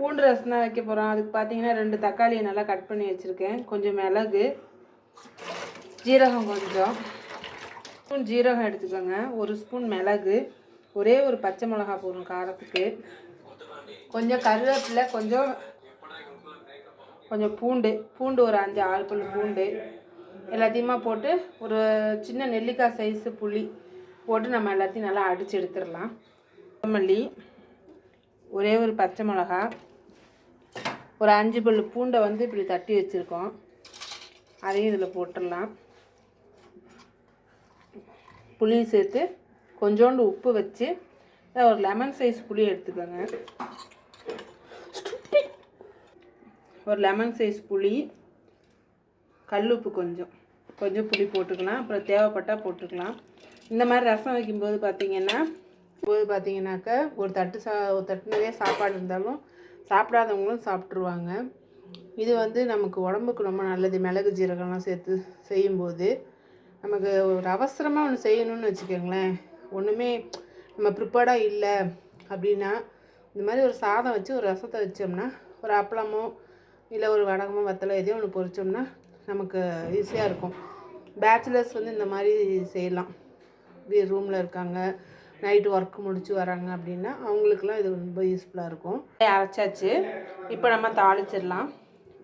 பூண்டு ரசம் தான் வைக்க போகிறோம். அதுக்கு பார்த்தீங்கன்னா 2 தக்காளியை நல்லா கட் பண்ணி வச்சுருக்கேன். கொஞ்சம் மிளகு, ஜீரகம், கொஞ்சம் ஸ்பூன் ஜீரகம் எடுத்துக்கோங்க. 1 ஸ்பூன் மிளகு, ஒரே ஒரு பச்சை மிளகா போடும் காரத்துக்கு, கொஞ்சம் கருவேப்பிலை, கொஞ்சம் பூண்டு ஒரு 5-6 பல் பூண்டு எல்லாத்தையுமா போட்டு ஒரு சின்ன நெல்லிக்காய் சைஸு புளி போட்டு நம்ம எல்லாத்தையும் நல்லா அடித்து எடுத்துடலாம். கொத்தமல்லி, ஒரே ஒரு பச்சை மிளகா, ஒரு 5 பல் பூண்டை வந்து இப்படி தட்டி வச்சுருக்கோம், அதையும் இதில் போட்டுடலாம். புளியும் சேர்த்து கொஞ்சோண்டு உப்பு வச்சு ஒரு லெமன் சைஸ் புளி எடுத்துக்கோங்க. ஒரு லெமன் சைஸ் புளி, கல்லுப்பு கொஞ்சம் புளி போட்டுக்கலாம். அப்புறம் தேவைப்பட்டால் போட்டுக்கலாம். இந்த மாதிரி ரசம் வைக்கும்போது பார்த்தீங்கன்னாக்கா ஒரு தட்டு நிறைய சாப்பாடு இருந்தாலும் சாப்பிடாதவங்களும் சாப்பிட்ருவாங்க. இது வந்து நமக்கு உடம்புக்கு ரொம்ப நல்லது. மிளகு ஜீரகம்லாம் சேர்த்து செய்யும்போது நமக்கு ஒரு அவசரமாக ஒன்று செய்யணும்னு வச்சுக்கோங்களேன், ஒன்றுமே நம்ம ப்ரிப்பேர்டாக இல்லை அப்படின்னா இந்த மாதிரி ஒரு சாதம் வச்சு ஒரு ரசத்தை வச்சோம்னா, ஒரு அப்பளமோ இல்லை ஒரு வடகமோ வத்தலோ எதையோ ஒன்று பொரிச்சோம்னா நமக்கு ஈஸியாக இருக்கும். பேச்சுலர்ஸ் வந்து இந்த மாதிரி செய்யலாம். ரூமில் இருக்காங்க, நைட்டு ஒர்க் முடிச்சு வராங்க அப்படின்னா அவங்களுக்குலாம் இது ரொம்ப யூஸ்ஃபுல்லாக இருக்கும். அரைச்சாச்சு. இப்போ நம்ம தாளிச்சிடலாம்.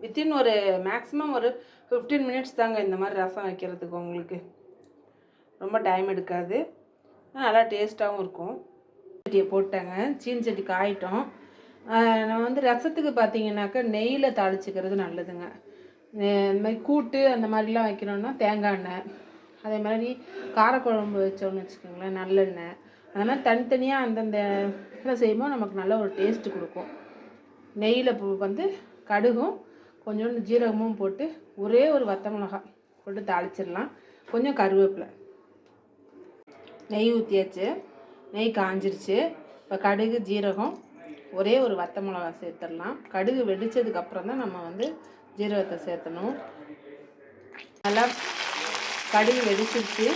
வித்தின் ஒரு மேக்ஸிமம் ஒரு 15 மினிட்ஸ் தாங்க இந்த மாதிரி ரசம் வைக்கிறதுக்கு. உங்களுக்கு ரொம்ப டைம் எடுக்காது, நல்லா டேஸ்ட்டாகவும் இருக்கும். சட்டியை போட்டாங்க, சீனி சட்டி காயிட்டோம். நம்ம வந்து ரசத்துக்கு பார்த்தீங்கன்னாக்கா நெய்யில் தாளிச்சிக்கிறது நல்லதுங்க. இந்த மாதிரி கூட்டு அந்த மாதிரிலாம் வைக்கணுன்னா தேங்காய் எண்ணெய், அதே மாதிரி காரக்குழம்பு வச்சோன்னு வச்சுக்கோங்களேன் நல்லெண்ணெய், அந்த மாதிரி தனித்தனியாக அந்தந்த இதில் செய்யும்போது நமக்கு நல்ல ஒரு டேஸ்ட்டு கொடுக்கும். நெய்யில் வந்து கடுகும் கொஞ்சோண்டு ஜீரகமும் போட்டு ஒரே ஒரு வத்த மிளகாய் போட்டு தாளிச்சிடலாம். கொஞ்சம் கருவேப்பிலை. நெய் ஊற்றியாச்சு, நெய் காஞ்சிருச்சு. இப்போ கடுகு ஜீரகம் ஒரே ஒரு வத்த மிளகா சேர்த்துடலாம். கடுகு வெடித்ததுக்கப்புறம் தான் நம்ம வந்து ஜீரகத்தை சேர்த்தணும். நல்லா கடுகு வெடிச்சிருச்சு.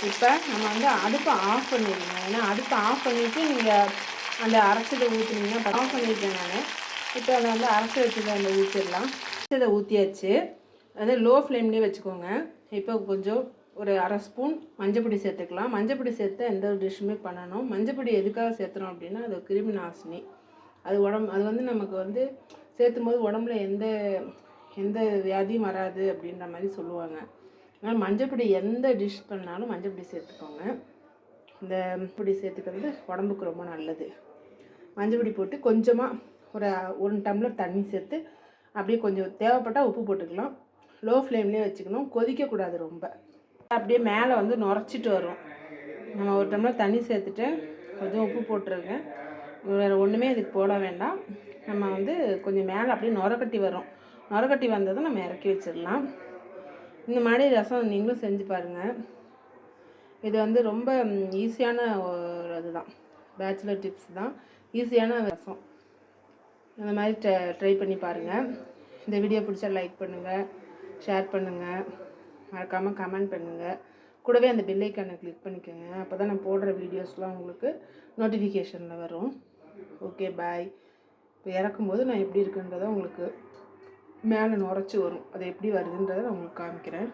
இப்போ நம்ம வந்து அடுப்பை ஆஃப் பண்ணிடுங்க. ஏன்னா அடுப்பை ஆஃப் பண்ணிவிட்டு நீங்கள் அந்த அரைச்சதை ஊற்றுனீங்கன்னா ஆஃப் பண்ணியிருக்கேன் நான். இப்போ அதை வந்து அரைச்சி வச்சதை அந்த ஊற்றிடலாம். அரைச்சதை ஊற்றியாச்சு. அது லோ ஃப்ளேம்லேயே வச்சுக்கோங்க. இப்போ கொஞ்சம் ஒரு 1/2 ஸ்பூன் மஞ்சப்பொடி சேர்த்துக்கலாம். மஞ்சப்பொடி சேர்த்து எந்த ஒரு டிஷ்ஷுமே பண்ணணும். மஞ்சப்பொடி எதுக்காக சேர்த்துறோம் அப்படின்னா அது கிருமி நாசினி. அது வந்து நமக்கு வந்து சேர்த்தும் போது உடம்புல எந்த வியாதியும் வராது அப்படின்ற மாதிரி சொல்லுவாங்க. அதனால் மஞ்சப்பொடி எந்த டிஷ் பண்ணாலும் மஞ்சப்பொடி சேர்த்துக்கோங்க. இந்த பொடி சேர்த்துக்கிறது உடம்புக்கு ரொம்ப நல்லது. மஞ்சப்பொடி போட்டு கொஞ்சமாக ஒரு 1 டம்ளர் தண்ணி சேர்த்து அப்படியே கொஞ்சம் தேவைப்பட்டால் உப்பு போட்டுக்கலாம். லோ ஃப்ளேம்லேயே வச்சுக்கணும், கொதிக்கக்கூடாது ரொம்ப. அப்படியே மேலே வந்து நுரைச்சிட்டு வரும். நம்ம 1 டம்ளர் தண்ணி சேர்த்துட்டு கொஞ்சம் உப்பு போட்டுருக்கேன். வேறு ஒன்றுமே இதுக்கு போட வேண்டாம். நம்ம வந்து கொஞ்சம் மேலே அப்படியே நுரக்கட்டி வரும். நுரக்கட்டி வந்ததும் நம்ம இறக்கி வச்சிடலாம். இந்த மாதிரி ரசம் நீங்களும் செஞ்சு பாருங்கள். இது வந்து ரொம்ப ஈஸியான ஒரு இதுதான், பேச்சுலர் டிப்ஸ் தான், ஈஸியான ரசம். இந்த மாதிரி ட்ரை பண்ணி பாருங்கள். இந்த வீடியோ பிடிச்சா லைக் பண்ணுங்கள், ஷேர் பண்ணுங்கள், மறக்காமல் கமெண்ட் பண்ணுங்கள். கூடவே அந்த பெல் ஐக்கானை கிளிக் பண்ணிக்கோங்க. அப்போ தான் நான் போடுற வீடியோஸ்லாம் உங்களுக்கு நோட்டிஃபிகேஷனில் வரும். ஓகே, பாய். இப்போ இறக்கும்போது நான் எப்படி இருக்குன்றதை உங்களுக்கு மேலே நுரைச்சி வரும். அது எப்படி வருதுன்றதை நான் உங்களுக்கு காமிக்கிறேன்.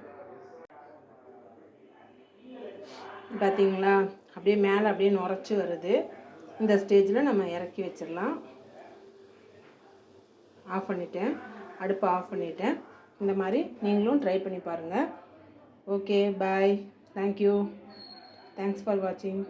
பார்த்தீங்களா, அப்படியே மேலே அப்படியே நுரைச்சி வருது. இந்த ஸ்டேஜில் நம்ம இறக்கி வச்சிடலாம். ஆஃப் பண்ணிட்டேன், அடுப்பை ஆஃப் பண்ணிட்டேன். இந்த மாதிரி நீங்களும் ட்ரை பண்ணி பாருங்கள். Okay, bye. Thank you. Thanks for வாட்சிங்.